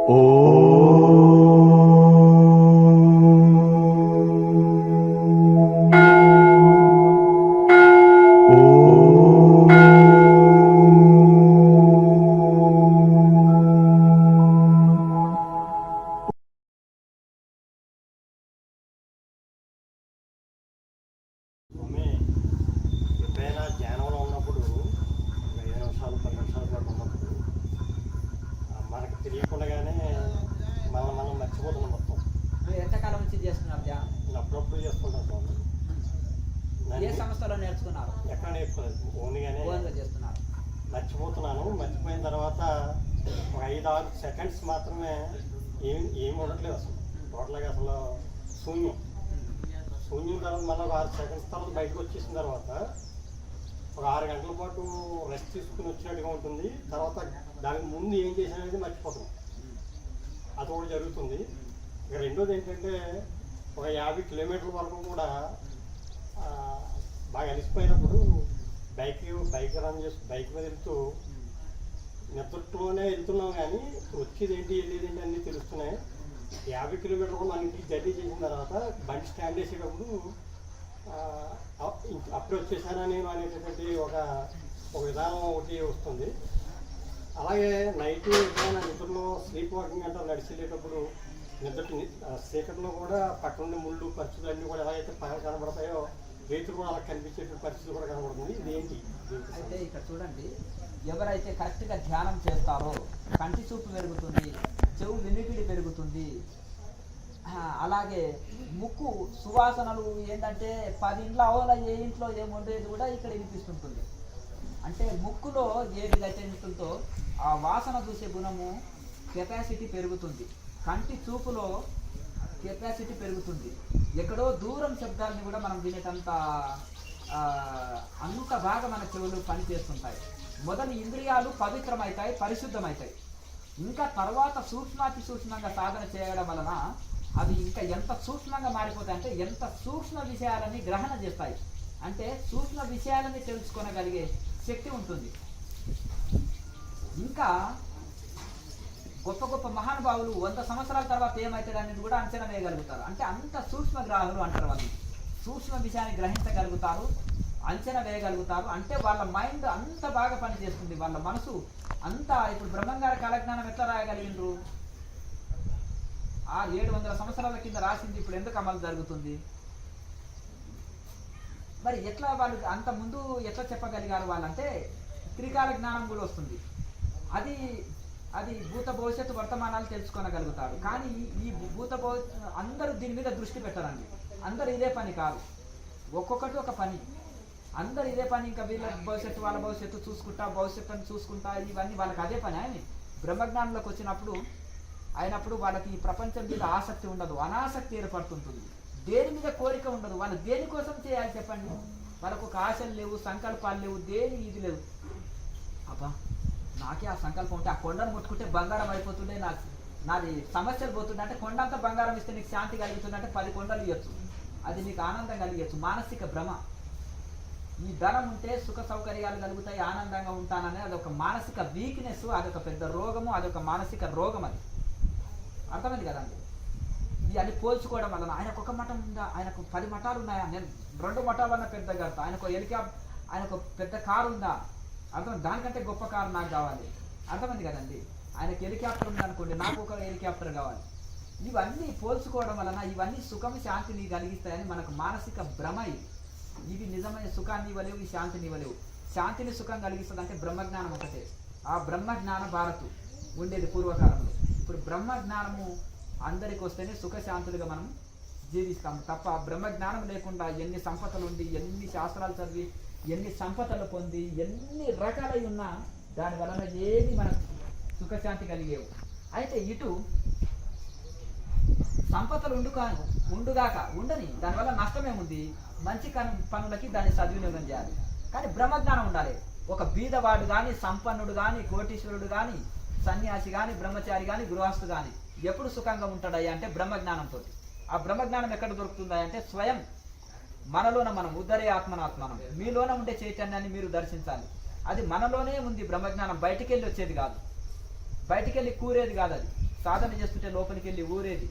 ఎప్పుడైనా ధ్యానంలో ఉన్నప్పుడు 5 నిమిషాలు 10 నిమిషాల పాటు ఉన్నప్పుడు మనకు తెలియకుండానే మనం మర్చిపోతున్నాం మొత్తం. మీరు ఎంతకాలం నుంచి చేస్తున్నారు ధ్యానం? నేను అప్పుడప్పుడు చేస్తుంటాను స్వామి. ఏ సంస్థలో నేర్చుకున్నారు? ఎక్కడ నేర్చుకోలేదు, ఓన్గా చేస్తున్నారు. మర్చిపోతున్నాను. మర్చిపోయిన తర్వాత ఒక 5-6 సెకండ్స్ మాత్రమే ఏమి ఉండట్లేదు అసలు. టోటల్గా అసలు శూన్యం తర్వాత మళ్ళీ ఒక 6 సెకండ్స్ తర్వాత బయటకు వచ్చేసిన తర్వాత ఒక 6 గంటల పాటు రెస్ట్ తీసుకుని వచ్చినట్టుగా ఉంటుంది. తర్వాత దానికి ముందు ఏం చేశాననేది మర్చిపోతున్నాం. అది కూడా జరుగుతుంది. ఇక రెండోది ఏంటంటే ఒక 50 కిలోమీటర్ల వరకు కూడా బాగా అలిసిపోయినప్పుడు బైక్ రన్ చేస్తూ బైక్ మీద వెళ్తూ నిద్రలోనే వెళ్తున్నాం, కానీ వచ్చేది ఏంటి వెళ్ళేది ఏంటి అన్నీ తెలుస్తున్నాయి. 50 కిలోమీటర్లు మన ఇంటికి జర్నీ చేసిన తర్వాత బండి స్టాండ్ వేసేటప్పుడు అప్పుడు వచ్చేసానా నేను అనేటటువంటి ఒక విధానం ఒకటి వస్తుంది. అలాగే నైట్ ఎప్పుడైనా నిద్రలో స్లీప్ వాకింగ్ అంటారు, నడిచి వెళ్ళేటప్పుడు చీకట్లో కూడా పక్కనుండి ముళ్ళు పరిస్థితులు అన్నీ కూడా ఎలాగైతే పగలు కనబడతాయో రైతులు కూడా అలా కనిపించే పరిస్థితి కూడా కనబడుతుంది. ఇది ఏంటి? అయితే ఇక్కడ చూడండి, ఎవరైతే కరెక్ట్గా ధ్యానం చేస్తారో కంటి చూపు పెరుగుతుంది, చెవు వినికిడి పెరుగుతుంది, అలాగే ముక్కు సువాసనలు ఏంటంటే 10 ఇంట్లో అవల ఏ ఇంట్లో ఏముండేది కూడా ఇక్కడ వినిపిస్తుంటుంది. అంటే ముక్కులో ఏదైతే ఉంటుందో ఆ వాసన చూసే గుణము కెపాసిటీ పెరుగుతుంది. కంటి చూపులో కెపాసిటీ పెరుగుతుంది. ఎక్కడో దూరం శబ్దాలని కూడా మనం వినేటంత అంత బాగా మన చెవులు పనిచేస్తుంటాయి. మొదటి ఇంద్రియాలు పవిత్రమవుతాయి, పరిశుద్ధమవుతాయి. ఇంకా తర్వాత సూక్ష్మాతి సూక్ష్మంగా సాధన చేయడం వలన అవి ఇంకా ఎంత సూక్ష్మంగా మారిపోతాయి అంటే ఎంత సూక్ష్మ విషయాలని గ్రహణ చేస్తాయి. అంటే సూక్ష్మ విషయాలని తెలుసుకోగలిగే శక్తి ఉంటుంది. ఇంకా గొప్ప గొప్ప మహానుభావులు 100 సంవత్సరాల తర్వాత ఏమవుతుంది అనేది కూడా అంచనా వేయగలుగుతారు. అంటే అంత సూక్ష్మ గ్రాహులు అంటారు వాళ్ళు. సూక్ష్మ విషయాన్ని గ్రహించగలుగుతారు, అంచనా వేయగలుగుతారు. అంటే వాళ్ళ మైండ్ అంత బాగా పనిచేస్తుంది, వాళ్ళ మనసు అంతా. ఇప్పుడు బ్రహ్మంగారి కాలజ్ఞానం ఎట్లా రాయగలిగినరు? ఆ 700 సంవత్సరాల కింద రాసింది ఇప్పుడు ఎందుకు అమలు జరుగుతుంది? మరి ఎట్లా వాళ్ళు అంత ముందు ఎట్లా చెప్పగలిగారు వాళ్ళంటే త్రికాల జ్ఞానం కూడా వస్తుంది. అది భూత భవిష్యత్తు వర్తమానాలు తెలుసుకోగలుగుతారు. కానీ ఈ అందరూ దీని మీద దృష్టి పెట్టరండి. అందరూ ఇదే పని కాదు, ఒక్కొక్కటి ఒక పని. అందరు ఇదే పని. ఇంకా వీళ్ళ భవిష్యత్తు వాళ్ళ భవిష్యత్తు చూసుకుంటా, భవిష్యత్తుని చూసుకుంటా, ఇవన్నీ వాళ్ళకి అదే పని. ఆయన బ్రహ్మజ్ఞానంలోకి వచ్చినప్పుడు వాళ్ళకి ఈ ప్రపంచం మీద ఆసక్తి ఉండదు, అనాసక్తి ఏర్పడుతుంటుంది. దేని మీద కోరిక ఉండదు. వాళ్ళు దేనికోసం చేయాలి చెప్పండి? వాళ్ళకు ఒక ఆశలు లేవు, సంకల్పాలు లేవు, దేని ఇది లేవు. అబ్బా నాకే ఆ సంకల్పం ఉంటే ఆ కొండను ముట్టుకుంటే బంగారం అయిపోతుండే, నాది సమస్యలు పోతుండే. అంటే కొండ అంతా బంగారం ఇస్తే నీకు శాంతి కలుగుతుందంటే 10 కొండలు ఇవ్వచ్చు, అది నీకు ఆనందం కలిగచ్చు. మానసిక భ్రమ. ఈ ధనం ఉంటే సుఖ సౌకర్యాలు కలుగుతాయి, ఆనందంగా ఉంటానని అదొక మానసిక వీక్నెస్, అదొక పెద్ద రోగము, అదొక మానసిక రోగం. అది అర్థమైంది కదండి? అది పోల్చుకోవడం వలన ఆయనకు ఒక మఠం ఉందా, ఆయనకు 10 మఠాలు ఉన్నాయా, నేను 2 మఠాలన్నా పెద్ద కడతా, ఆయనకు పెద్ద కారు ఉందా, అర్థం దానికంటే గొప్ప కారు నాకు కావాలి. అర్థమైంది కదండి? ఆయనకు హెలికాప్టర్ ఉందనుకోండి, నాకు ఒక హెలికాప్టర్ కావాలి. ఇవన్నీ పోల్చుకోవడం వలన ఇవన్నీ సుఖం శాంతిని కలిగిస్తాయని మనకు మానసిక భ్రమ. ఇవి నిజమైన సుఖాన్ని ఇవ్వలేవు, ఈ శాంతిని ఇవ్వలేవు. శాంతిని సుఖం కలిగిస్తుంది అంటే బ్రహ్మజ్ఞానం ఒకటే. ఆ బ్రహ్మజ్ఞాన భారతు ఉండేది పూర్వకాలంలో. ఇప్పుడు బ్రహ్మజ్ఞానము అందరికి వస్తేనే సుఖశాంతులుగా మనం జీవిస్తాము తప్ప బ్రహ్మజ్ఞానం లేకుండా ఎన్ని సంపదలు ఉండి, ఎన్ని శాస్త్రాలు చదివి, ఎన్ని సంపదలు పొంది, ఎన్ని రకాలై ఉన్నా దాని వలన ఏది మనకు సుఖశాంతి కలిగేవు. అయితే ఇటు సంపదలు ఉండుగాక ఉండని, దానివల్ల నష్టమేముంది? మంచి పనులకి దాన్ని సద్వినియోగం చేయాలి. కానీ బ్రహ్మజ్ఞానం ఉండాలి. ఒక బీదవాడు కానీ, సంపన్నుడు కానీ, కోటీశ్వరుడు కానీ, సన్యాసి కానీ, బ్రహ్మచారి కానీ, గృహస్థు కానీ ఎప్పుడు సుఖంగా ఉంటాడయ్యా అంటే బ్రహ్మజ్ఞానంతో. ఆ బ్రహ్మజ్ఞానం ఎక్కడ దొరుకుతుందా అంటే స్వయం మనలోన మనం ఉద్ధరే ఆత్మనాత్మనం. మీలోన ఉండే చైతన్యాన్ని మీరు దర్శించాలి. అది మనలోనే ఉంది బ్రహ్మజ్ఞానం. బయటికి వెళ్ళి వచ్చేది కాదు, బయటికి వెళ్ళి కూరేది కాదు. అది సాధన చేస్తుంటే లోపలికి వెళ్ళి ఊరేది.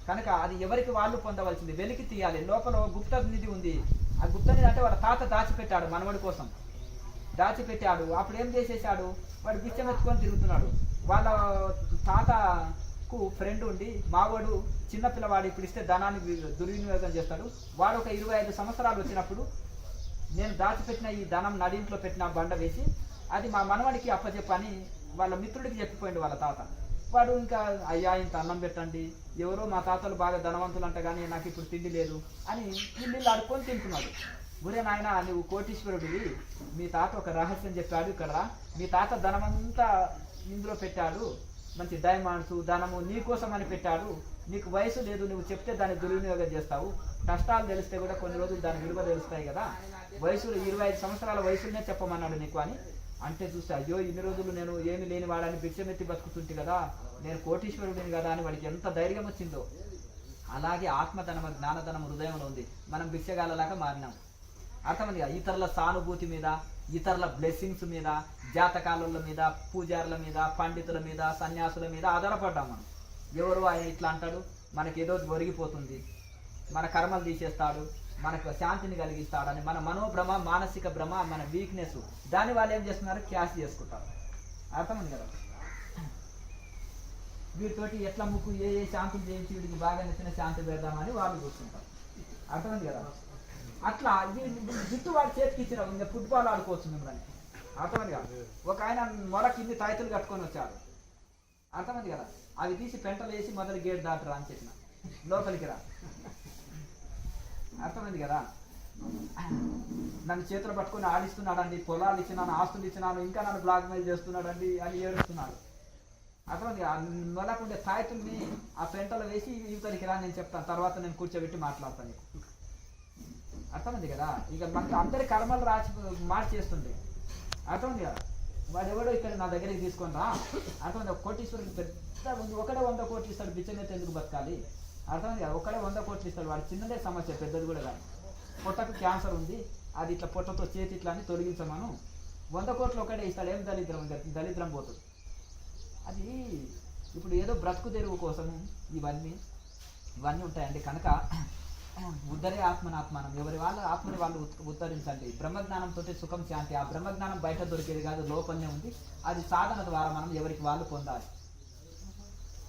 కనుక అది ఎవరికి వాళ్ళు పొందవలసింది, వెలికి తీయాలి. లోపల గుప్త నిధి ఉంది. ఆ గుప్త నిధి అంటే వాళ్ళ తాత దాచిపెట్టాడు మనవడి కోసం, దాచిపెట్టాడు. అప్పుడు ఏం చేసేసాడు, వాడు బిచ్చం ఎత్తుకొని తిరుగుతున్నాడు. వాళ్ళ తాతకు ఫ్రెండ్ ఉండి, మావాడు చిన్నపిల్లవాడు ఇప్పుడు ఇస్తే ధనాన్ని దుర్వినియోగం చేస్తాడు. వాడు ఒక 25 సంవత్సరాలు వచ్చినప్పుడు నేను దాచిపెట్టిన ఈ ధనం నడింట్లో పెట్టిన బండ వేసి అది మా మనవడికి అప్పచెప్పని వాళ్ళ మిత్రుడికి చెప్పిపోయింది వాళ్ళ తాత. వాడు ఇంకా అయ్యా ఇంత అన్నం పెట్టండి, ఎవరో మా తాతలు బాగా ధనవంతులు అంట కానీ నాకు ఇప్పుడు తిండి లేదు అని ఇల్లు ఆడుకొని తింటున్నాడు. గురే నాయన నువ్వు కోటీశ్వరుడివి, మీ తాత ఒక రహస్యం చెప్పాడు, ఇక్కడ మీ తాత ధనమంతా ఇందులో పెట్టాడు, మంచి డైమండ్స్ ధనము నీ కోసం అని పెట్టాడు. నీకు వయసు లేదు, నువ్వు చెప్తే దాన్ని దుర్వినియోగం చేస్తావు. కష్టాలు తెలిస్తే కూడా కొన్ని రోజులు దాని విలువ తెలుస్తాయి కదా, వయసులో 25 సంవత్సరాల వయసులోనే చెప్పమన్నాడు నీకు అని అంటే చూస్తే అయ్యో ఇన్ని రోజులు నేను ఏమి లేని వాడని భిక్షమెత్తి బతుకుతుంటే కదా, నేను కోటీశ్వరుడిని కదా అని వాడికి ఎంత ధైర్యం వచ్చిందో. అలాగే ఆత్మధనం జ్ఞానధనం హృదయంలో ఉంది. మనం భిక్షగాలలాగా మారినాం. అర్థమైంది కదా. ఇతరుల సానుభూతి మీద, ఇతరుల బ్లెస్సింగ్స్ మీద, జాతకాల మీద, పూజారుల మీద, పండితుల మీద, సన్యాసుల మీద ఆధారపడ్డాం మనం. ఎవరు ఆయన ఇట్లా అంటాడు, మనకి ఏదో ఒరిగిపోతుంది, మన కర్మలు తీసేస్తాడు, మనకు శాంతిని కలిగిస్తాడని మన మనోభ్రమ, మానసిక భ్రమ, మన వీక్నెస్, దాని వాళ్ళు ఏం చేస్తున్నారు, క్యాష్ చేసుకుంటారు. అర్థమైంది కదా. వీటితోటి ఎట్లా ముక్కు ఏ శాంతులు చేయించి వీడికి బాగా నచ్చిన శాంతి పెడదామని వాళ్ళు చూస్తుంటారు. అర్థమైంది కదా. అట్లా జుట్టు వాడి చేతికి ఇచ్చిన ఇంకా ఫుట్బాల్ ఆడుకోవచ్చు మిమ్మల్ని. అర్థమైంది కదా. ఒక ఆయన మొలకి ఇన్ని తాయితులు కట్టుకొని వచ్చాడు. అర్థమైంది కదా. అవి తీసి పెంటలు వేసి మొదటి గేట్ దాటరా అని చెప్పిన, లోపలికి రా. అర్థమైంది కదా. నన్ను చేతులు పట్టుకొని ఆడిస్తున్నాడండి, పొలాలు ఇచ్చినాను, ఆస్తులు ఇచ్చినాను, ఇంకా నన్ను బ్లాక్ మెయిల్ చేస్తున్నాడండి అని ఏడుస్తున్నాడు. అర్థమైంది. మొలకుండే తాయితుల్ని ఆ పెంటలు వేసి యువతలికి రా, నేను చెప్తాను, తర్వాత నేను కూర్చోబెట్టి మాట్లాడతాను. అర్థమైంది కదా. ఇక మనకు అందరి కర్మలు మార్చేస్తుంది. అర్థమైంది కదా. వాడు ఎవడో ఇక్కడ నా దగ్గరికి తీసుకొని రా. అర్థమైంది. కోటీశ్వరుడు పెద్ద ఉంది, ఒకడే 100 కోట్లు ఇస్తాడు, బిచ్చమైతే ఎందుకు బతకాలి. అర్థమైంది కదా. ఒకడే 100 కోట్లు ఇస్తాడు, వాడు చిన్నదే సమస్య, పెద్దది కూడా కాదు. పొట్టకు క్యాన్సర్ ఉంది, అది ఇట్లా పొట్టతో చేతి ఇట్లా అని తొలగించమను, 100 కోట్లు ఒకడే ఇస్తాడు. ఏం దరిద్రం పోతుంది. అది ఇప్పుడు ఏదో బ్రతుకు తెరువు కోసము ఇవన్నీ ఉంటాయండి. కనుక ఉద్ధరే ఆత్మనాత్మానం, ఎవరి వాళ్ళ ఆత్మని వాళ్ళు ఉద్ధరించండి. బ్రహ్మజ్ఞానంతో సుఖం శాంతి. ఆ బ్రహ్మజ్ఞానం బయట దొరికేది కాదు, లోపలనే ఉంది. అది సాధన ద్వారా మనం ఎవరికి వాళ్ళు పొందాలి.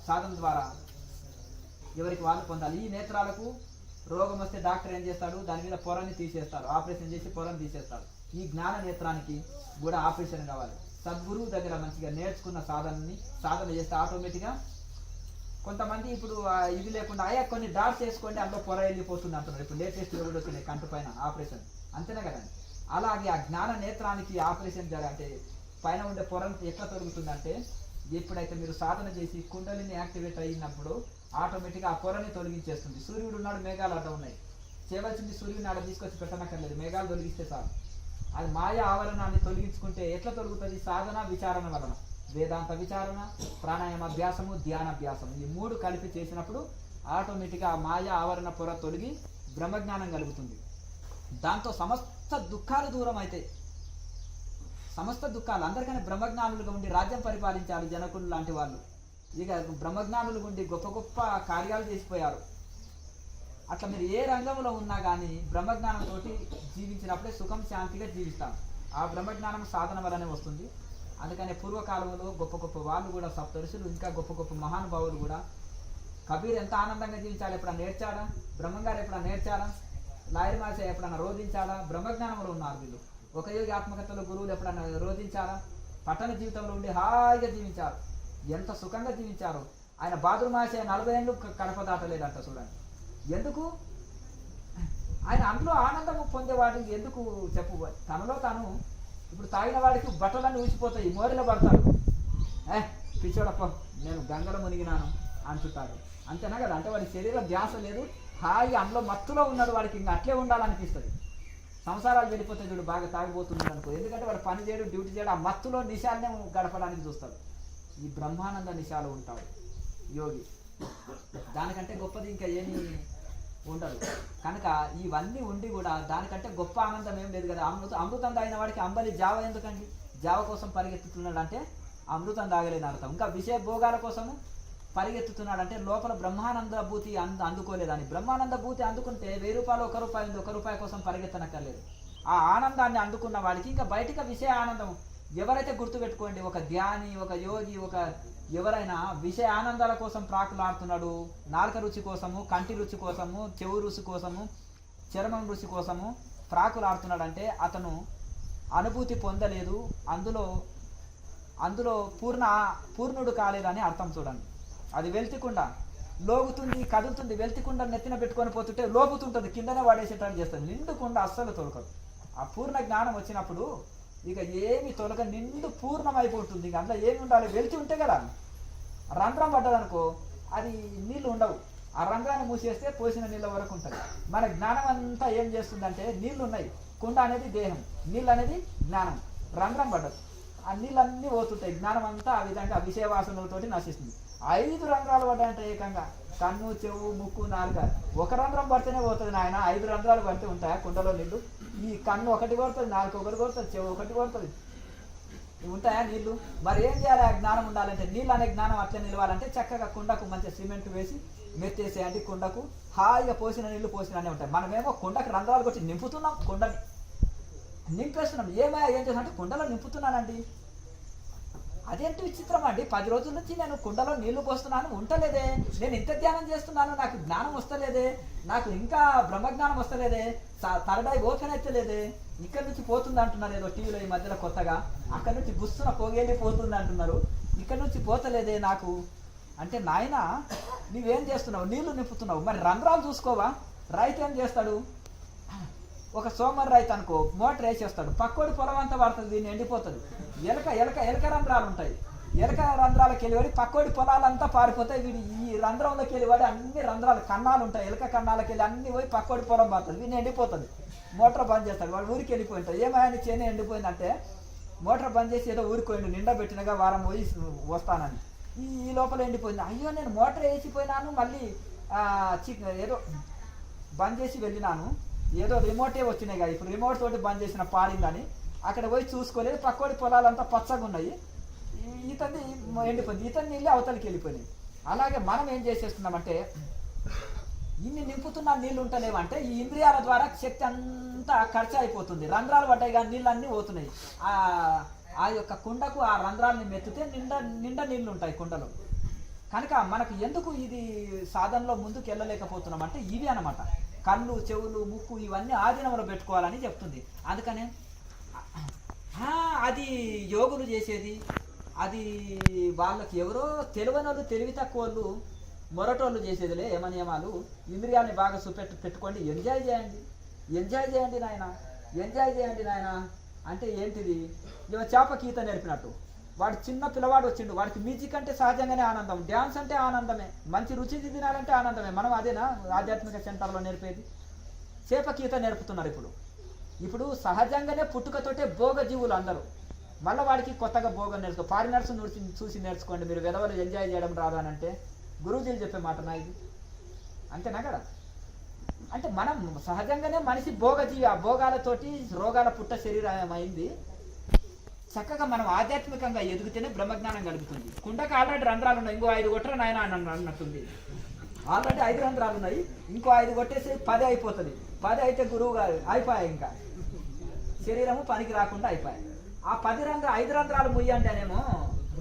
సాధన ద్వారా ఎవరికి వాళ్ళు పొందాలి. ఈ నేత్రాలకు రోగం వస్తే డాక్టర్ ఏం చేస్తాడు, దాని మీద పొరని తీసేస్తాడు, ఆపరేషన్ చేసి పొరని తీసేస్తాడు. ఈ జ్ఞాన నేత్రానికి కూడా ఆపరేషన్ కావాలి. సద్గురువు దగ్గర మంచిగా నేర్చుకున్న సాధన చేస్తే ఆటోమేటిక్గా కొంతమంది ఇప్పుడు ఇది లేకుండా అయ్యా కొన్ని డాట్స్ వేసుకోండి అందులో పొర వెళ్ళిపోతుంది అంటున్నారు. ఇప్పుడు లేటెస్ట్ కూడా వచ్చినాయి కంటి పైన ఆపరేషన్, అంతేనే కదండి. అలాగే ఆ జ్ఞాన నేత్రానికి ఆపరేషన్ అంటే పైన ఉండే పొర ఎట్లా తొలుగుతుందంటే, ఎప్పుడైతే మీరు సాధన చేసి కుండలిని యాక్టివేట్ అయినప్పుడు ఆటోమేటిక్గా ఆ పొరని తొలగించేస్తుంది. సూర్యుడు ఉన్నాడు, మేఘాలు అడ్డ ఉన్నాయి, చేయవలసింది సూర్యుడిని ఆడ తీసుకొచ్చి పెట్టనక్కర్లేదు, మేఘాలు తొలగిస్తే చాలు. అది మాయ ఆవరణాన్ని తొలగించుకుంటే ఎట్లా తొలుగుతుంది, సాధన విచారణ వలన. వేదాంత విచారణ, ప్రాణాయామాభ్యాసము, ధ్యానాభ్యాసము, ఈ 3 కలిపి చేసినప్పుడు ఆటోమేటిక్గా ఆ మాయ ఆవరణ పొర తొలగి బ్రహ్మజ్ఞానం కలుగుతుంది. దాంతో సమస్త దుఃఖాలు దూరం అవుతాయి. సమస్త దుఃఖాలు అందరికన్నా బ్రహ్మజ్ఞానులుగా ఉండి రాజ్యం పరిపాలించాలి జనకులు లాంటి వాళ్ళు. ఇక బ్రహ్మజ్ఞానులు ఉండి గొప్ప గొప్ప కార్యాలు చేసిపోయారు. అట్లా మీరు ఏ రంగంలో ఉన్నా కానీ బ్రహ్మజ్ఞానంతో జీవించినప్పుడే సుఖం శాంతిగా జీవిస్తాం. ఆ బ్రహ్మజ్ఞానం సాధన వల్లనే వస్తుంది. అందుకనే పూర్వకాలంలో గొప్ప గొప్ప వాళ్ళు కూడా, సప్తఋషులు, ఇంకా గొప్ప గొప్ప మహానుభావులు కూడా, కబీర్ ఎంత ఆనందంగా జీవించాలి ఎప్పుడన్నా నేర్చాడా, బ్రహ్మంగారు ఎప్పుడన్నా నేర్చాడా, లాయర్ మాస ఎప్పుడన్నా రోధించాడా, బ్రహ్మజ్ఞానంలో ఉన్నారు వీళ్ళు. ఒక యోగి ఆత్మకథలో గురువులు ఎప్పుడన్నా రోధించారా, పట్టణ జీవితంలో ఉండి హాయిగా జీవించారు, ఎంత సుఖంగా జీవించారు. ఆయన బాదురుమాస 40 ఏళ్ళు కడప దాటలేదంట చూడండి. ఎందుకు? ఆయన అందులో ఆనందము పొందేవాడు. ఎందుకు చెప్పు, తనలో తాను ఇప్పుడు తాగిన వాడికి బట్టలన్నీ ఊసిపోతాయి, మోరిలో పడతాడు, పిచ్చోడప్ప నేను గంగలో మునిగినాను అంటుంటాడు, అంతేనా కదా. అంటే వాడి శరీరం ధ్యాస లేదు, హాయి అందులో మత్తులో ఉన్నాడు, వాడికి ఇంకా అట్లే ఉండాలనిపిస్తుంది. సంసారాలు వెళ్ళిపోతాయి చూడు, బాగా తాగిపోతున్నాడు అనుకో, ఎందుకంటే వాడు పని చేయడు, డ్యూటీ చేయడు, ఆ మత్తులో నిశాలనే గడపడానికి చూస్తాడు. ఈ బ్రహ్మానంద నిశాలో ఉంటాడు యోగి. దానికంటే గొప్పది ఇంకా ఏమీ ఉండదు. కనుక ఇవన్నీ ఉండి కూడా దానికంటే గొప్ప ఆనందం ఏం లేదు కదా. అమృతం తాగిన వాడికి అంబలి జావ ఎందుకండి, జావ కోసం పరిగెత్తుతున్నాడు అంటే అమృతం తాగలేని అర్థం. ఇంకా విషయ భోగాల కోసము పరిగెత్తుతున్నాడంటే లోపల బ్రహ్మానంద భూతి అందుకోలేదని. బ్రహ్మానంద భూతి అందుకుంటే 1000 రూపాయలు 1 రూపాయి ఉంది, 1 రూపాయి కోసం పరిగెత్తనక్కర్లేదు. ఆ ఆనందాన్ని అందుకున్న వాడికి ఇంకా బయటికి విషయ ఆనందం. ఎవరైతే గుర్తుపెట్టుకోండి, ఒక ధ్యాని, ఒక యోగి, ఎవరైనా విషయ ఆనందాల కోసం ప్రాకులాడుతున్నాడు, నాలుక రుచి కోసము, కంటి రుచి కోసము, చెవు రుచి కోసము, చర్మం రుచి కోసము ప్రాకులాడుతున్నాడంటే అతను అనుభూతి పొందలేదు, అందులో పూర్ణుడు కాలేదని అర్థం. చూడండి, అది వెల్తికుండా లోగుతుంది, కదులుతుంది. వెల్తికుండా నెత్తిన పెట్టుకొని పోతుంటే లోపుతుంటుంది, కిందనే వాడేసేటట్టు చేస్తుంది. నిండుకుండా అస్సలు తొలకదు. ఆ పూర్ణ జ్ఞానం వచ్చినప్పుడు ఇక ఏమి తొలక, నిండు పూర్ణమైపోతుంది. ఇక అందులో ఏమి ఉండాలి? వెలితి ఉంటే కదా. రంధ్రం పడ్డదనుకో అది నీళ్లు ఉండవు. ఆ రంధ్రాన్ని మూసేస్తే పోసిన నీళ్ళ వరకు ఉంటుంది. మన జ్ఞానం అంతా ఏం చేస్తుందంటే, నీళ్లు ఉన్నాయి, కుండ అనేది దేహం, నీళ్ళు అనేది జ్ఞానం. రంధ్రం పడ్డదు, ఆ నీళ్ళన్నీ పోతుంటాయి. జ్ఞానం అంతా ఆ విధంగా విషయవాసనలతోటి నశిస్తుంది. 5 రంధ్రాలు పడ్డాయంటే ఏకంగా కన్ను, చెవు, ముక్కు, నాలుక. ఒక రంధ్రం పడితేనే పోతుంది నాయన. 5 రంధ్రాలు పడితే ఉంటాయా కుండలో నీళ్లు? ఈ కన్ను ఒకటి కొడుతుంది, నాలుక ఒకటి కొడుతుంది, చెవు ఒకటి కొడుతుంది, ఉంటాయా నీళ్లు? మరి ఏం చేయాలి? ఆ జ్ఞానం ఉండాలంటే, నీళ్ళు అనే జ్ఞానం అట్లా నిలవాలంటే చక్కగా కుండకు మంచి సిమెంట్ వేసి మెత్తేసేయండి. కుండకు హాయిగా పోసిన నీళ్లు పోసిననే ఉంటాయి. మనమేమో కుండకు రంధ్రాలు కొట్టి నింపుతున్నాం, కుండని నింపేస్తున్నాం. ఏం చేస్తున్నా అంటే కుండలో నింపుతున్నానండి. అదేంటి విచిత్రం అండి. 10 రోజుల నుంచి నేను కుండలో నీళ్లు పోస్తున్నాను, ఉంటలేదే. నేను ఇంత ధ్యానం చేస్తున్నాను, నాకు జ్ఞానం వస్తలేదే, నాకు ఇంకా బ్రహ్మజ్ఞానం వస్తలేదే, తరడాయి ఓపెన్ అయితలేదే. ఇక్కడ నుంచి పోతుంది అంటున్నారు ఏదో టీవీలో ఈ మధ్యలో కొత్తగా. అక్కడ నుంచి బుస్తున పోగేలి పోతుంది అంటున్నారు, ఇక్కడ నుంచి పోతలేదే నాకు. అంటే నాయన నువ్వేం చేస్తున్నావు? నీళ్లు నింపుతున్నావు, మరి రంధ్రాలు చూసుకోవా? రైతు ఏం చేస్తాడు? ఒక సోమర్ రైతు అనుకో, మోటార్ వేసేస్తాడు, పక్కోడి పొలం అంతా పడుతుంది, దీన్ని ఎండిపోతుంది. ఎలక రంధ్రాలు ఉంటాయి. ఎలక రంధ్రాలకు వెళ్ళివాడి పక్కోడి పొలాలంతా పారిపోతాయి. వీడి ఈ రంధ్రంలోకి వెళ్ళివాడి అన్ని రంధ్రాలు కన్నాలు ఉంటాయి, ఎలక కన్నాలకు వెళ్ళి అన్ని పోయి పక్కోడి పొలం పడుతుంది, వీడిని ఎండిపోతుంది. మోటార్ బంద్ చేస్తాడు, వాడు ఊరికి వెళ్ళిపోయింటాడు. ఏమైనా చేనే ఎండిపోయిందంటే మోటార్ బంద్ చేసి ఏదో ఊరికి పోయిండు, నిండా పెట్టినగా వారం పోయి వస్తానని. ఈ లోపల ఎండిపోయింది. అయ్యో నేను మోటార్ వేసిపోయినాను, మళ్ళీ ఏదో బంద్ చేసి వెళ్ళినాను, ఏదో రిమోటే వచ్చినాయి కదా, ఇప్పుడు రిమోట్ తోటి బంద్ చేసిన పాడిందని అక్కడ పోయి చూసుకోలేదు. పక్కోడి పొలాలంతా పచ్చగా ఉన్నాయి, ఇతన్ని ఎండిపోయింది, ఇతన్ని నీళ్ళు అవతలికి వెళ్ళిపోయినాయి. అలాగే మనం ఏం చేసేస్తున్నామంటే, ఇన్ని నింపుతున్న నీళ్ళు ఉంటలేవంటే ఈ ఇంద్రియాల ద్వారా శక్తి అంతా ఖర్చు అయిపోతుంది. రంధ్రాలు పడ్డాయి కానీ నీళ్ళు అన్నీ పోతున్నాయి. ఆ యొక్క కుండకు ఆ రంధ్రాలని మెత్తితే నిండా నీళ్ళు ఉంటాయి కుండలో. కనుక మనకు ఎందుకు ఇది సాధనలో ముందుకు వెళ్ళలేకపోతున్నాం అంటే ఇవి అనమాట. కళ్ళు, చెవులు, ముక్కు ఇవన్నీ ఆధీనంలో పెట్టుకోవాలని చెప్తుంది. అందుకనే అది యోగులు చేసేది, అది వాళ్ళకి ఎవరో తెలివైన తెలివి తక్కువ వాళ్ళు మొరటోళ్ళు చేసేదిలే. నియమాలు ఇంద్రియాలని బాగా పెట్టుకోండి, ఎంజాయ్ చేయండి నాయన, ఎంజాయ్ చేయండి నాయన. అంటే ఏంటిది? ఇవ చేపకి ఈత నేర్పినట్టు. వాడు చిన్న పిల్లవాడు వచ్చిండు, వాడికి మ్యూజిక్ అంటే సహజంగానే ఆనందం, డ్యాన్స్ అంటే ఆనందమే, మంచి రుచి తినాలంటే ఆనందమే. మనం అదేనా ఆధ్యాత్మిక సెంటర్లో నేర్పేది? చేపకి ఈత నేర్పుతున్నారు. ఇప్పుడు సహజంగానే పుట్టుకతోటే భోగ జీవులు అందరూ. మళ్ళీ వాడికి కొత్తగా భోగం నేర్చుకో. ఫారినర్స్ చూసి నేర్చుకోండి మీరు, వెదవలు ఎంజాయ్ చేయడం రాదానంటే గురూజీలు చెప్పే మాట నా ఇది, అంతేనా కదా? అంటే మనం సహజంగానే మనిషి భోగజీవి, ఆ భోగాలతోటి రోగాల పుట్ట శరీరం అయింది. చక్కగా మనం ఆధ్యాత్మికంగా ఎదుగుతేనే బ్రహ్మజ్ఞానం కలుగుతుంది. కుండకు ఆల్రెడీ రంధ్రాలు ఉన్నాయి, ఇంకో 5 కొట్టరు నాయన అన్నట్టుంది. ఆల్రెడీ 5 రంధ్రాలు ఉన్నాయి, ఇంకో 5 కొట్టేసి 10 అయిపోతుంది. 10 అయితే గురువు గారు అయిపోయాయి, ఇంకా శరీరము పనికి రాకుండా అయిపోయాయి. ఆ 5 రంధ్రాలు ముయ్యండి అనేమో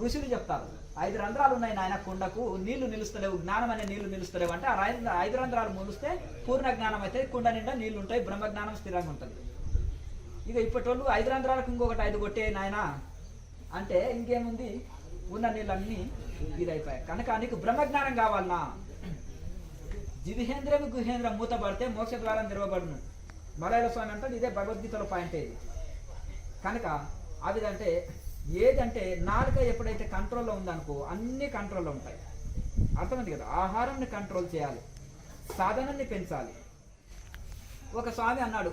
ఋషులు చెప్తారు. 5 రంధ్రాలు ఉన్నాయి నాయన కుండకు, నీళ్లు నిలుస్తలేవు, జ్ఞానం అనే నీళ్లు నిలుస్తలేవు అంటే ఆ 5 రంధ్రాలు ములిస్తే పూర్ణ జ్ఞానం అయితే కుండ నిండా నీళ్లు ఉంటాయి, బ్రహ్మజ్ఞానం స్థిరంగా ఉంటుంది. ఇక ఇప్పటి 5 రంధ్రాలకు ఇంకొకటి 5 కొట్టే నాయన అంటే ఇంకేముంది, ఉన్న నీళ్ళన్నీ ఇదైపోయాయి. కనుక నీకు బ్రహ్మజ్ఞానం కావాలన్నా జివిహేంద్రము గుహేంద్రం మూతపడితే మోక్ష ద్వారం తెరవబడును. మలయాళ స్వామి అంటే ఇదే భగవద్గీతలో పాయింట్ ఇది. కనుక అవిదంటే ఏదంటే నాలుక ఎప్పుడైతే కంట్రోల్లో ఉందనుకో అన్ని కంట్రోల్లో ఉంటాయి. అర్థమైంది కదా? ఆహారాన్ని కంట్రోల్ చేయాలి, సాధనాన్ని పెంచాలి. ఒక స్వామి అన్నాడు,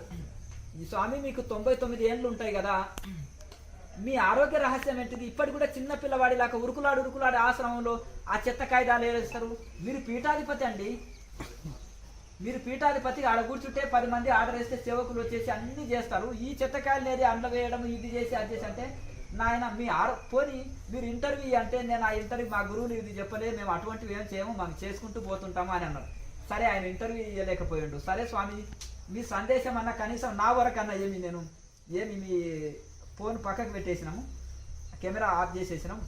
ఈ స్వామి మీకు 99 ఏళ్ళు ఉంటాయి కదా, మీ ఆరోగ్య రహస్యం ఏంటిది? ఇప్పటి కూడా చిన్న పిల్లవాడిలాగా ఉరుకులాడు ఆశ్రమంలో ఆ చెత్త కాయిదాలు వేస్తారు. మీరు పీఠాధిపతి అండి, మీరు పీఠాధిపతి. ఆడ కూర్చుంటే 10 మంది ఆర్డర్ వేస్తే సేవకులు వచ్చేసి అన్ని చేస్తారు. ఈ చెత్తకాయలు నేది అండ్ల వేయడం, ఇది చేసి అది చేసి అంటే నాయన మీ పోనీ మీరు ఇంటర్వ్యూ అంటే నేను ఆ ఇంటర్వ్యూ మా గురువులు ఇది చెప్పలేదు, మేము అటువంటివి ఏం చేయము, మాకు చేసుకుంటూ పోతుంటాము అని అన్నారు. సరే ఆయన ఇంటర్వ్యూ ఇవ్వలేకపోయాడు. సరే స్వామి మీ సందేశం అన్న కనీసం నా వరకు అన్న ఏమి మీ ఫోన్ పక్కకు పెట్టేసినాము, కెమెరా ఆఫ్ చేసేసినాం,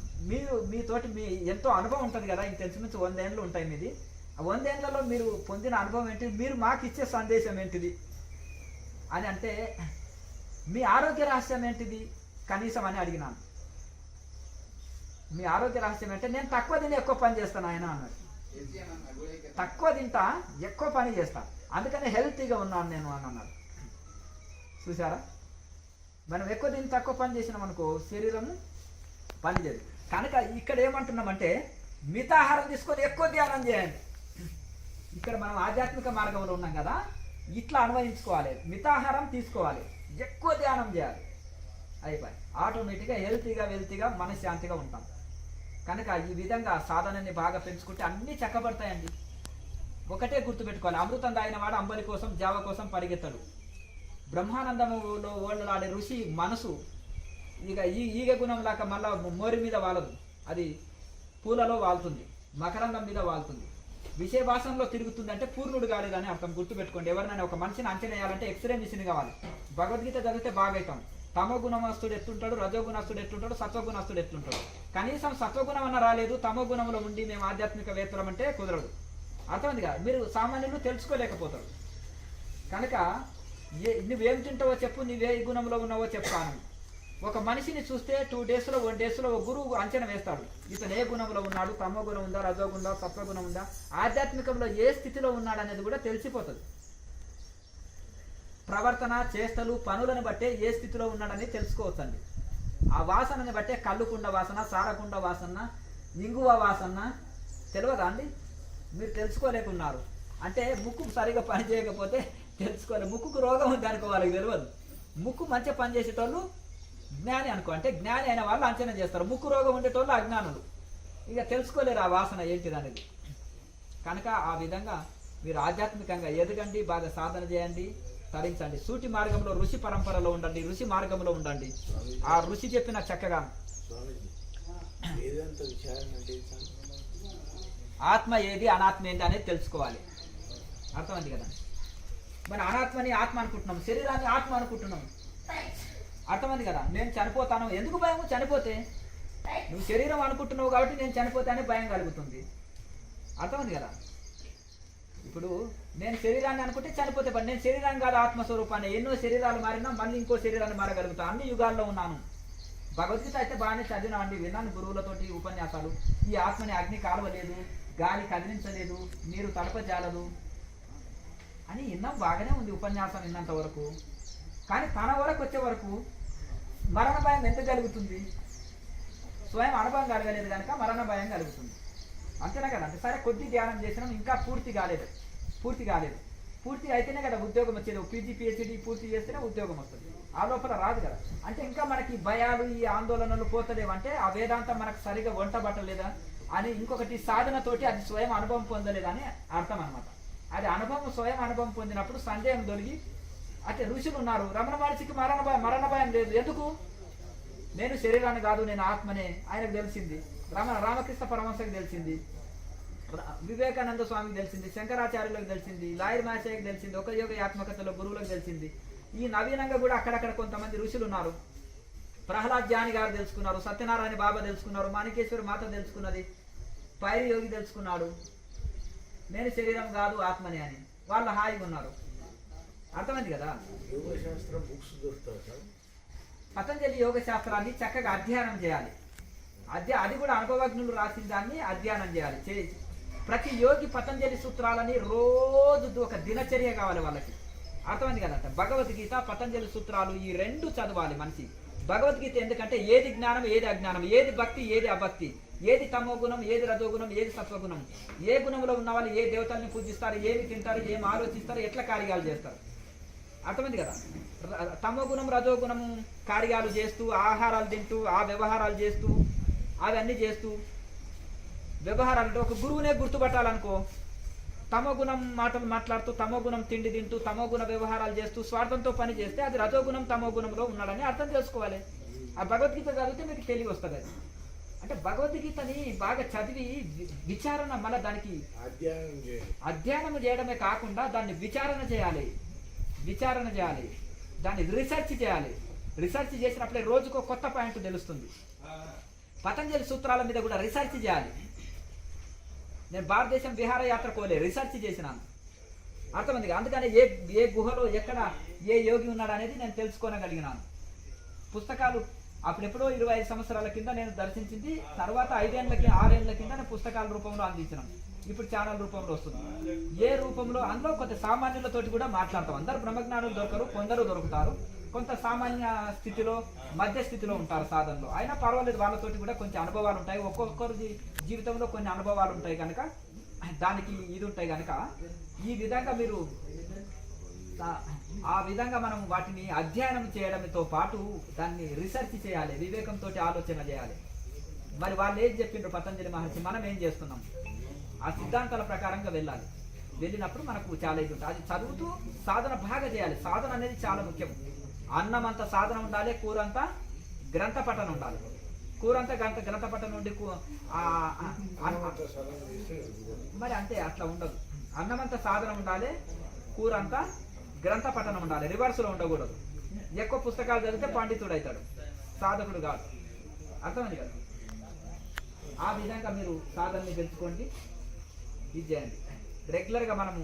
మీతోటి మీ ఎంతో అనుభవం ఉంటుంది కదా, ఇంచుమించు 100 ఏళ్ళు ఉంటాయి మీది, ఆ 100 ఏళ్లలో మీరు పొందిన అనుభవం ఏంటి, మీరు మాకు ఇచ్చే సందేశం ఏంటిది అని అంటే, మీ ఆరోగ్య రహస్యం ఏంటిది కనీసం అని అడిగినాను. మీ ఆరోగ్య రహస్యం అంటే నేను తక్కువ తిని ఎక్కువ పని చేస్తాను ఆయన అన్నాడు. తక్కువ తింటా ఎక్కువ పని చేస్తా, అందుకని హెల్తీగా ఉన్నాను నేను అని అన్నాడు. చూసారా, మనం ఎక్కువ తిని తక్కువ పని చేసినాం అనుకో శరీరము పని చేయదు. కనుక ఇక్కడ ఏమంటున్నామంటే మితాహారం తీసుకొని ఎక్కువ ధ్యానం చేయండి. ఇక్కడ మనం ఆధ్యాత్మిక మార్గంలో ఉన్నాం కదా, ఇట్లా అన్వయించుకోవాలి. మితాహారం తీసుకోవాలి, ఎక్కువ ధ్యానం చేయాలి, అయిపోయి ఆటోమేటిక్గా వెల్తీగా మనశ్శాంతిగా ఉంటాం. కనుక ఈ విధంగా సాధనని బాగా పెంచుకుంటే అన్నీ చక్కబడతాయండి. ఒకటే గుర్తుపెట్టుకోవాలి, అమృతం తాగిన వాడు అంబలి కోసం జావ కోసం పరిగెత్తడు. బ్రహ్మానందములో ఓళ్ళలాడే ఋషి మనసు ఇక ఈగ గుణం లాగా మళ్ళా మోరి మీద వాలదు, అది పూలలో వాలుతుంది, మకరందం మీద వాలుతుంది, విషయవాసంలో తిరుగుతుంది. అంటే పూర్ణుడు కాలేదని అర్థం. గుర్తుపెట్టుకోండి, ఎవరినైనా ఒక మనిషిని అంచనా వేయాలంటే ఎక్స్రే మిషన్ కావాలి. భగవద్గీత చదివితే బాగా అవుతాం. తమో గుణమస్తుడు ఎట్లుంటాడు, రజోగుణస్తుడు ఎట్లుంటాడు, సత్వగుణస్తుడు ఎట్లుంటాడు. కనీసం సత్వగుణం అన్న రాలేదు, తమో గుణంలో ఉండి మేము ఆధ్యాత్మిక వేత్తలం అంటే కుదరదు. అర్థమైందిగా, మీరు సామాన్యులు తెలుసుకోలేకపోతారు. కనుక నువ్వేం తింటావో చెప్పు, నువ్వే గుణంలో ఉన్నావో చెప్తాను. ఒక మనిషిని చూస్తే 2 డేస్లో 1 డేస్లో ఒక గురువు అంచనా వేస్తాడు, ఇతను ఏ గుణంలో ఉన్నాడు, తమో గుణం ఉందా, రజోగుణం, సత్వగుణం ఉందా, ఆధ్యాత్మికంలో ఏ స్థితిలో ఉన్నాడు అనేది కూడా తెలిసిపోతుంది. ప్రవర్తన, చేష్టలు, పనులను బట్టే ఏ స్థితిలో ఉన్నాడని తెలుసుకోవచ్చండి. ఆ వాసనని బట్టే కళ్ళుకుండ వాసన, సారకుండ వాసన, ఇంగువ వాసన తెలియదా అండి? మీరు తెలుసుకోలేకున్నారు అంటే ముక్కు సరిగా పని చేయకపోతే తెలుసుకోవాలి. ముక్కుకు రోగం ఉంది అనుకో, వాళ్ళకి తెలియదు. ముక్కు మంచిగా పనిచేసేటోళ్ళు జ్ఞాని అనుకో, అంటే జ్ఞాని అయిన వాళ్ళు అంచనా చేస్తారు. ముక్కు రోగం ఉండేటోళ్ళు అజ్ఞానులు, ఇక తెలుసుకోలేరు ఆ వాసన ఏంటిది అనేది. కనుక ఆ విధంగా మీరు ఆధ్యాత్మికంగా ఎదగండి, బాగా సాధన చేయండి, తరించండి. సూటి మార్గంలో ఋషి పరంపరలో ఉండండి, ఋషి మార్గంలో ఉండండి. ఆ ఋషి చెప్పిన చక్కగా ఆత్మ ఏది అనాత్మ ఏంటి అనేది తెలుసుకోవాలి. అర్థమైంది కదా? మరి అనాత్మని ఆత్మ అనుకుంటున్నాం, శరీరాన్ని ఆత్మ అనుకుంటున్నాం. అర్థమైంది కదా? నేను చనిపోతాను, ఎందుకు భయం? చనిపోతే నువ్వు శరీరం అనుకుంటున్నావు కాబట్టి నేను చనిపోతానే భయం కలుగుతుంది. అర్థమైంది కదా? ఇప్పుడు నేను శరీరాన్ని అనుకుంటే చనిపోతే పని, నేను శరీరాన్ని కాదు ఆత్మస్వరూపాన్ని. ఎన్నో శరీరాలు మారినా మళ్ళీ ఇంకో శరీరాన్ని మారగలుగుతాను. అన్ని యుగాల్లో ఉన్నాను. భగవద్గీత అయితే బాగానే చదివినామండి, విన్నాను గురువులతోటి ఉపన్యాసాలు. ఈ ఆత్మని అగ్ని కాలవలేదు, గాలి కదిలించలేదు, నీరు తడపజాలదు అని విన్నాం. బాగానే ఉంది ఉపన్యాసం విన్నంత వరకు. కానీ తన వరకు వచ్చే వరకు మరణ భయం ఎంత కలుగుతుంది? స్వయం అనుభవం కలగలేదు కనుక మరణ భయం కలుగుతుంది. అంతేనా కదా? అంటే సరే కొద్ది ధ్యానం చేసినాం, ఇంకా పూర్తి కాలేదు. పూర్తి అయితేనే కదా ఉద్యోగం వచ్చేది. పీజీ పిహెచ్డి పూర్తి చేస్తేనే ఉద్యోగం వస్తుంది, ఆ లోపల రాదు కదా. అంటే ఇంకా మనకి భయాలు, ఈ ఆందోళనలు పోతలేవంటే ఆ వేదాంతం మనకు సరిగా వంట పట్టలేదా అని, ఇంకొకటి సాధనతోటి అది స్వయం అనుభవం పొందలేదని అర్థం అనమాట. అది అనుభవం, స్వయం అనుభవం పొందినప్పుడు సందేహం తొలగి, అంటే ఋషులు ఉన్నారు. రమణ మహర్షికి మరణ భయం లేదు. ఎందుకు? నేను శరీరాన్ని కాదు, నేను ఆత్మనే ఆయనకు తెలిసింది. రామకృష్ణ పరమహంసకి తెలిసింది, వివేకానంద స్వామికి తెలిసింది, శంకరాచార్యులకు తెలిసింది, లాయర్ మాషయ్యకి తెలిసింది, ఒక యోగ ఆత్మకథలో గురువులకు తెలిసింది. ఈ నవీనంగా కూడా అక్కడక్కడ కొంతమంది ఋషులు ఉన్నారు. ప్రహ్లాద్ జాని గారు తెలుసుకున్నారు, సత్యనారాయణ బాబా తెలుసుకున్నారు, మాణికేశ్వరి మాత తెలుసుకున్నది, పైరి యోగి తెలుసుకున్నాడు నేను శరీరం కాదు ఆత్మని అని. వాళ్ళు హాయిగా ఉన్నారు. అర్థమైంది కదా? పతంజలి యోగ శాస్త్రాన్ని చక్కగా అధ్యయనం చేయాలి. అది కూడా అనుభవజ్ఞులు రాసిన దాన్ని అధ్యయనం చేయాలి. ప్రతి యోగి పతంజలి సూత్రాలని రోజు ఒక దినచర్య కావాలి వాళ్ళకి. అర్థమైంది కదా? భగవద్గీత, పతంజలి సూత్రాలు ఈ 2 చదవాలి మనిషి. భగవద్గీత ఎందుకంటే ఏది జ్ఞానం, ఏది అజ్ఞానం, ఏది భక్తి, ఏది అభక్తి, ఏది తమో గుణం, ఏది రజోగుణం, ఏది సత్వగుణం, ఏ గుణంలో ఉన్న వాళ్ళు ఏ దేవతల్ని పూజిస్తారు, ఏమి తింటారు, ఏమి ఆలోచిస్తారు, ఎట్లా కార్యాలు చేస్తారు. అర్థమైంది కదా? తమో గుణం, రజోగుణం కార్యాలు చేస్తూ, ఆహారాలు తింటూ, ఆ వ్యవహారాలు చేస్తూ, అవన్నీ చేస్తూ వ్యవహారాలు అంటే ఒక గురువునే గుర్తుపట్టాలనుకో, తమో గుణం మాటలు మాట్లాడుతూ, తమో గుణం తిండి తింటూ, తమో గుణ వ్యవహారాలు చేస్తూ, స్వార్థంతో పని చేస్తే అది రజోగుణం, తమో గుణంలో ఉన్నాడని అర్థం చేసుకోవాలి. ఆ భగవద్గీత చదివితే మీకు తెలివి వస్తుంది అది. అంటే భగవద్గీతని బాగా చదివి విచారణ, మళ్ళీ దానికి అధ్యయనం చేయడమే కాకుండా దాన్ని విచారణ చేయాలి, దాన్ని రీసెర్చ్ చేయాలి. రీసెర్చ్ చేసినప్పుడే రోజుకో కొత్త పాయింట్ తెలుస్తుంది. పతంజలి సూత్రాల మీద కూడా రీసెర్చ్ చేయాలి. నేను భారతదేశం విహారయాత్ర కోలే రీసెర్చ్ చేసినాను, అర్థమైంది. అందుకని ఏ గుహలో ఎక్కడ ఏ యోగి ఉన్నాడు అనేది నేను తెలుసుకోగలిగినాను. పుస్తకాలు అప్పుడెప్పుడో 25 సంవత్సరాల కింద నేను దర్శించింది, తర్వాత 6 ఏళ్ల కింద నేను పుస్తకాల రూపంలో అందించినాను. ఇప్పుడు ఛానల్ రూపంలో వస్తుంది. ఏ రూపంలో, అందులో కొంత సామాన్యులతోటి కూడా మాట్లాడతాం. అందరు బ్రహ్మజ్ఞానులు దొరకరు, కొందరు దొరుకుతారు. కొంత సామాన్య స్థితిలో, మధ్య స్థితిలో ఉంటారు సాధనలో. అయినా పర్వాలేదు, వాళ్ళతోటి కూడా కొంచెం అనుభవాలు ఉంటాయి. ఒక్కొక్కరి జీవితంలో కొన్ని అనుభవాలు ఉంటాయి కనుక దానికి ఇది ఉంటాయి కనుక ఈ విధంగా మీరు ఆ విధంగా మనం వాటిని అధ్యయనం చేయడంతో పాటు దాన్ని రీసెర్చ్ చేయాలి, వివేకంతో ఆలోచన చేయాలి. మరి వాళ్ళు ఏం చెప్పిండ్రు పతంజలి మహర్షి, మనం ఏం చేస్తున్నాం, ఆ సిద్ధాంతాల ప్రకారంగా వెళ్ళాలి. వెళ్ళినప్పుడు మనకు చాలా ఇది ఉంటుంది. అది చదువుతూ సాధన బాగా చేయాలి. సాధన అనేది చాలా ముఖ్యం. అన్నం అంత సాధన ఉండాలి, కూర అంతా గ్రంథ పఠనం ఉండాలి. కూర అంతా గ్రంథ పఠనం ఉండి మరి అంతే, అట్లా ఉండదు. అన్నం అంతా సాధన ఉండాలి, కూర అంతా గ్రంథ పఠనం ఉండాలి. రివర్స్లో ఉండకూడదు. ఎక్కువ పుస్తకాలు చదివితే పండితుడు అవుతాడు, సాధకుడు కాదు. అర్థమైంది కదా? ఆ విధంగా మీరు సాధనని పెంచుకోండి, ఇది చేయండి. రెగ్యులర్గా మనము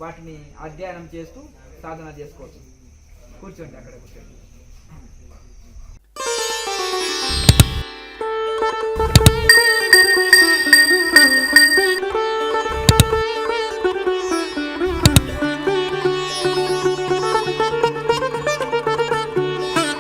వాటిని అధ్యయనం చేస్తూ సాధన చేసుకోవచ్చు. కూర్చోండి, అక్కడ కూర్చోండి.